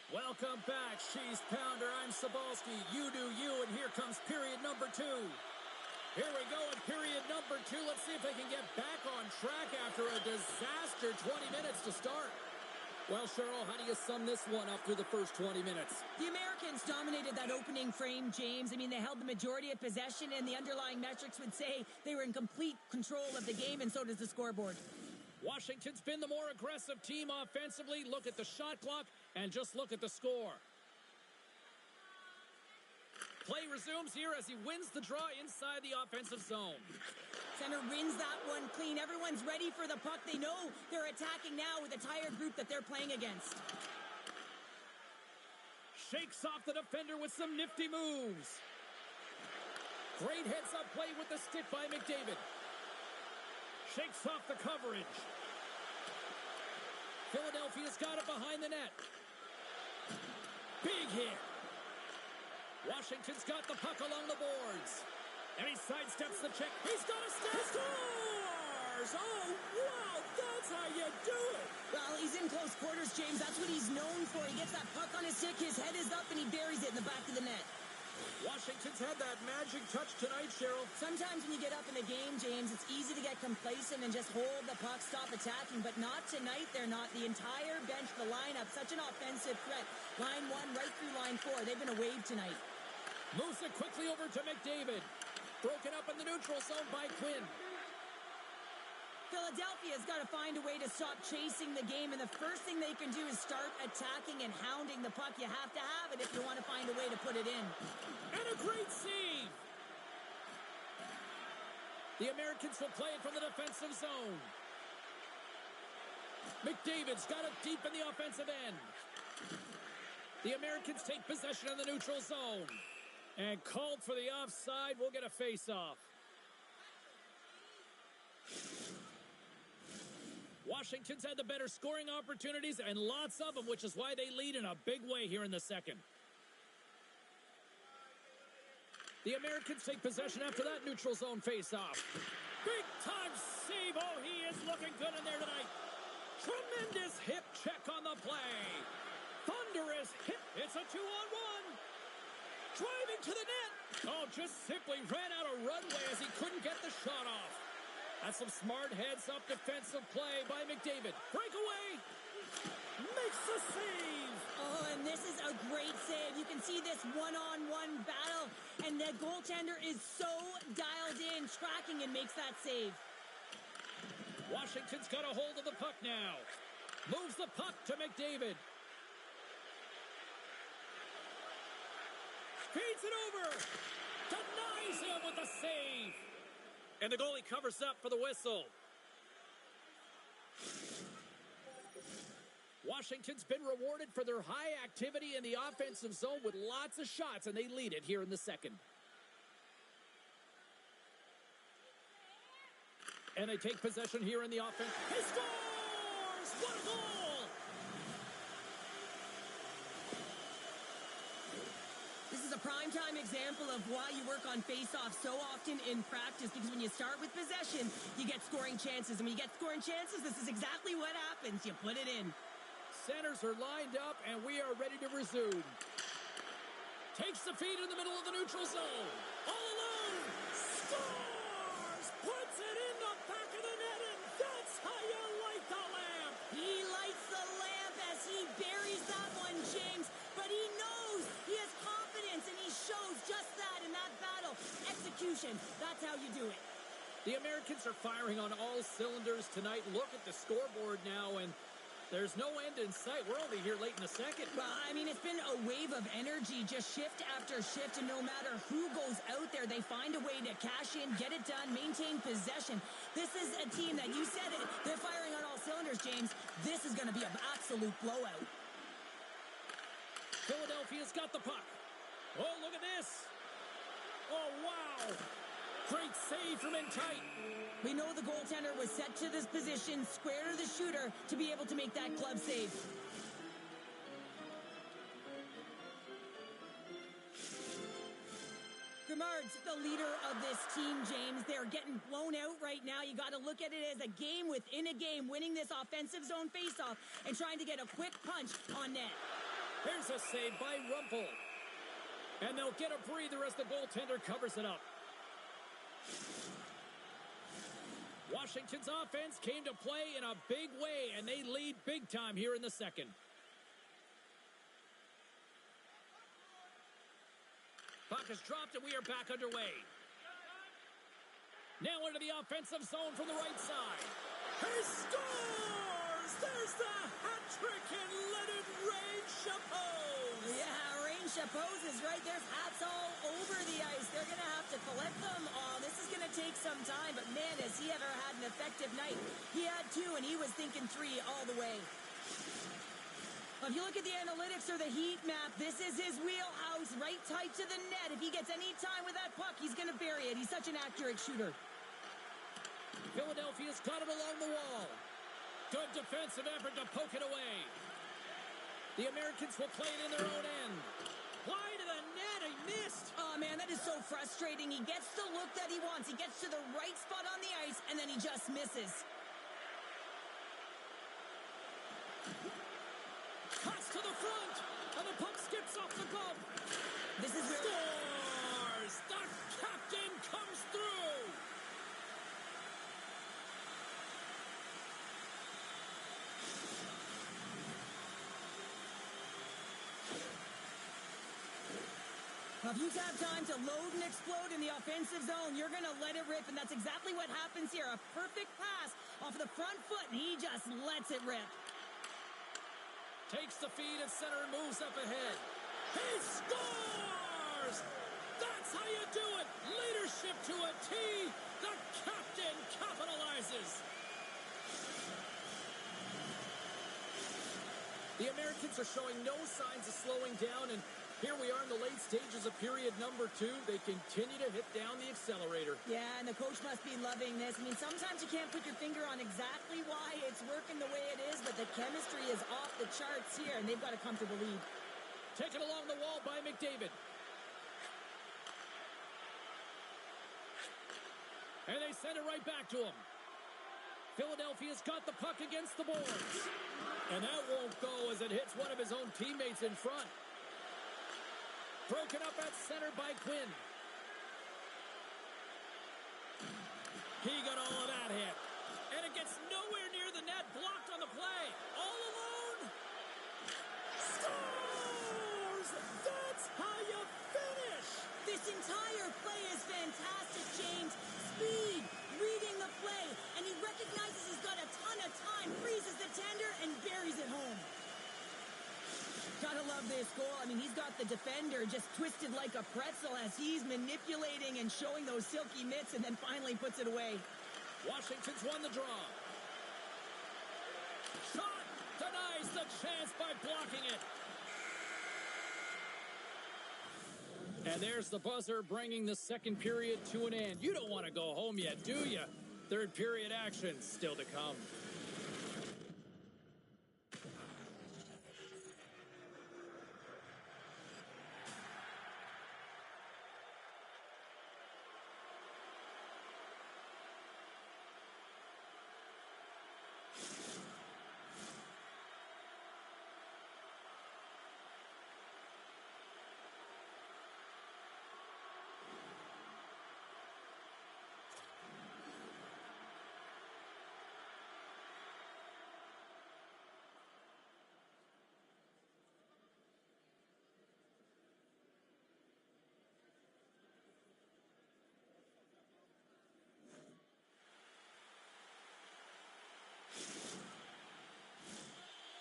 Welcome back, Cheese Pounder. I'm Sabalski. You do you, and here comes period number 2. Here we go in period number 2. Let's see if they can get back on track after a disaster 20 minutes to start. Well, Cheryl, how do you sum this one up through the first 20 minutes? The Americans dominated that opening frame, James. I mean, they held the majority of possession, and the underlying metrics would say they were in complete control of the game, and so does the scoreboard. Washington's been the more aggressive team offensively. Look at the shot clock and just look at the score. Play resumes here as he wins the draw inside the offensive zone. Center wins that one clean. Everyone's ready for the puck. They know they're attacking now with a tired group that they're playing against. Shakes off the defender with some nifty moves. Great heads-up play with the stick by McDavid. Shakes off the coverage. Philadelphia's got it behind the net. Big hit. Washington's got the puck along the boards. And he sidesteps the check. He's got a step. Scores! Oh, wow, that's how you do it. Well, he's in close quarters, James. That's what he's known for. He gets that puck on his stick, his head is up, and he buries it in the back of the net. Washington's had that magic touch tonight, Cheryl. Sometimes when you get up in the game, James, it's easy to get complacent and just hold the puck, stop attacking, but not tonight. They're not. The entire bench, the lineup, such an offensive threat. Line 1 right through line 4. They've been a wave tonight. Moves it quickly over to McDavid. Broken up in the neutral zone by Quinn. Philadelphia's got to find a way to stop chasing the game, and the first thing they can do is start attacking and hounding the puck. You have to have it if you want to find a way to put it in. And a great save! The Americans will play it from the defensive zone. McDavid's got it deep in the offensive end. The Americans take possession in the neutral zone. And called for the offside. We'll get a face-off. Washington's had the better scoring opportunities and lots of them, which is why they lead in a big way here in the second. The Americans take possession after that neutral zone face-off. Big-time save. Oh, he is looking good in there tonight. Tremendous hip check on the play. Thunderous hit. It's a 2-on-1. Driving to the net. Oh, just simply ran out of runway as he couldn't get the shot off. That's some smart heads-up defensive play by McDavid. Breakaway. Makes the save. Oh, and this is a great save. You can see this one-on-one battle, and the goaltender is so dialed in, tracking, and makes that save. Washington's got a hold of the puck now. Moves the puck to McDavid. Feeds it over. Denies him with the save. And the goalie covers up for the whistle. Washington's been rewarded for their high activity in the offensive zone with lots of shots, and they lead it here in the second. And they take possession here in the offense. He scores! What a goal! This is a primetime example of why you work on face-offs so often in practice, because when you start with possession, you get scoring chances. And when you get scoring chances, this is exactly what happens. You put it in. Centers are lined up, and we are ready to resume. Takes the feed in the middle of the neutral zone. All alone. Scores! Puts it in the back of the net, and that's how you light the lamp. He lights the lamp as he buries that one, James. But he knows he has confidence, and he shows just that in that battle. Execution. That's how you do it. The Americans are firing on all cylinders tonight. Look at the scoreboard now, and there's no end in sight. We're only here late in the second. Well, I mean, it's been a wave of energy, just shift after shift, and no matter who goes out there, they find a way to cash in, get it done, maintain possession. This is a team that, you said it, they're firing on all cylinders, James. This is going to be an absolute blowout. Philadelphia's got the puck. Oh, look at this. Oh, wow. Great save from in tight. We know the goaltender was set to this position, square to the shooter, to be able to make that glove save. Grimards, the leader of this team, James. They're getting blown out right now. You got to look at it as a game within a game, winning this offensive zone faceoff and trying to get a quick punch on net. Here's a save by Rumpel. And they'll get a breather as the goaltender covers it up. Washington's offense came to play in a big way, and they lead big time here in the second. Puck is dropped, and we are back underway. Now into the offensive zone from the right side. He scores! There's the hat trick, and let it rain Chapeaus! Yeah, Rain Chapeaus is right. There's hats all over the ice. They're going to have to collect them all. This is going to take some time, but man, has he ever had an effective night. He had two, and he was thinking three all the way. If you look at the analytics or the heat map, this is his wheelhouse, right tight to the net. If he gets any time with that puck, he's going to bury it. He's such an accurate shooter. Philadelphia's got it along the wall. Good defensive effort to poke it away. The Americans will play it in their own end. Wide to the net, he missed. Oh, man, that is so frustrating. He gets the look that he wants. He gets to the right spot on the ice, and then he just misses. Cuts to the front, and the puck skips off the glove. This is where... Scores! The captain comes through! If you have time to load and explode in the offensive zone, you're going to let it rip, and that's exactly what happens here. A perfect pass off the front foot, and he just lets it rip. Takes the feed at center and moves up ahead. He scores! That's how you do it! Leadership to a T! The captain capitalizes! The Americans are showing no signs of slowing down, and here we are in the late stages of period number 2. They continue to hit down the accelerator. Yeah, and the coach must be loving this. I mean, sometimes you can't put your finger on exactly why it's working the way it is, but the chemistry is off the charts here, and they've got a comfortable lead. Taken along the wall by McDavid. And they send it right back to him. Philadelphia's got the puck against the boards. And that won't go as it hits one of his own teammates in front. Broken up at center by Quinn. He got all of that hit. And it gets nowhere near the net, blocked on the play. All alone. Scores! That's how you finish! This entire play is fantastic, James. Speed, reading the play, and he recognizes he's got a ton of time, freezes the tender, and buries it home. Gotta love this goal. I mean, he's got the defender just twisted like a pretzel as he's manipulating and showing those silky mitts, and then finally puts it away. Washington's won the draw. Shot denies the chance by blocking it. And there's the buzzer bringing the second period to an end. You don't want to go home yet, do you? Third period action still to come.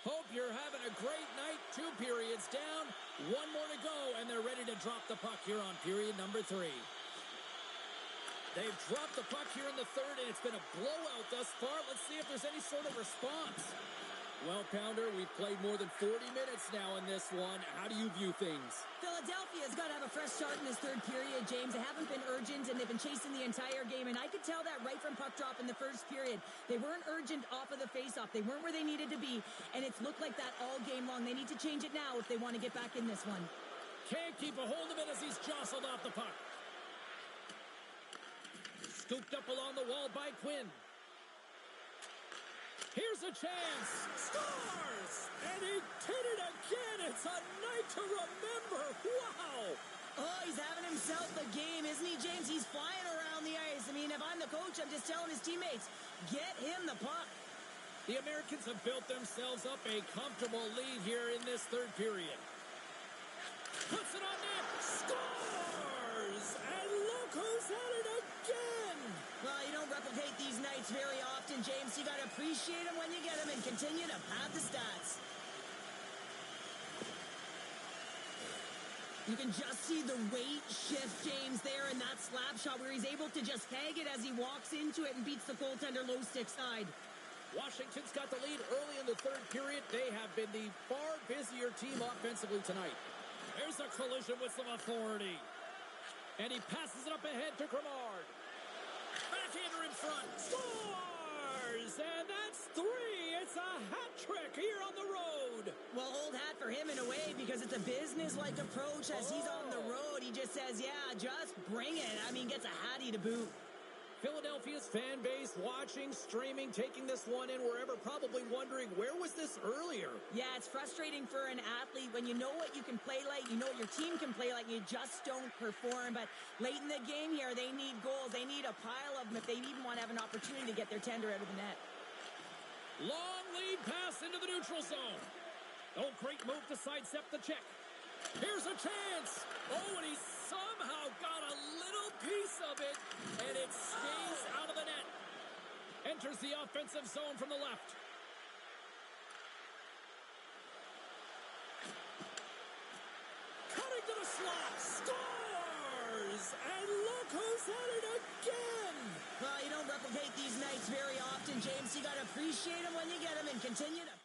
Hope you're having a great night. 2 periods down, 1 more to go, and they're ready to drop the puck here on period number 3. They've dropped the puck here in the third, and it's been a blowout thus far. Let's see if there's any sort of response. Well, Pounder, we've played more than 40 minutes now in this one. How do you view things? Philadelphia's got to have a fresh start in this third period, James. They haven't been urgent, and they've been chasing the entire game, and I could tell that right from puck drop in the first period. They weren't urgent off of the faceoff. They weren't where they needed to be, and it's looked like that all game long. They need to change it now if they want to get back in this one. Can't keep a hold of it as he's jostled off the puck. Scooped up along the wall by Quinn. Here's a chance. Scores! And he did it again. It's a night to remember. Wow! Oh, he's having himself a game, isn't he, James? He's flying around the ice. I mean, if I'm the coach, I'm just telling his teammates, get him the puck. The Americans have built themselves up a comfortable lead here in this third period. Puts it on net. Scores! And look who's at it again! Well, you don't replicate these nights very often, James. You got to appreciate them when you get them and continue to pad the stats. You can just see the weight shift, James, there in that slap shot where he's able to just tag it as he walks into it and beats the goaltender low stick side. Washington's got the lead early in the third period. They have been the far busier team offensively tonight. There's a collision with some authority. And he passes it up ahead to Grimard. Backhander in front. Scores! And that's 3. It's a hat trick here on the road. Well, old hat for him in a way because it's a business-like approach as he's on the road. He just says, yeah, just bring it. I mean, gets a hattie to boot. Philadelphia's fan base watching, streaming, taking this one in wherever, probably wondering, where was this earlier? Yeah, it's frustrating for an athlete when you know what you can play like, you know what your team can play like, and you just don't perform. But late in the game here, they need goals. They need a pile of them if they even want to have an opportunity to get their tender out of the net. Long lead pass into the neutral zone. Oh, great move to sidestep the check. Here's a chance. Oh, and he somehow got a little piece of it, and it stays out of the net. Enters the offensive zone from the left. Cutting to the slot. Scores! And look who's at it again. Well, you don't replicate these nights very often, James. You got to appreciate them when you get them and continue to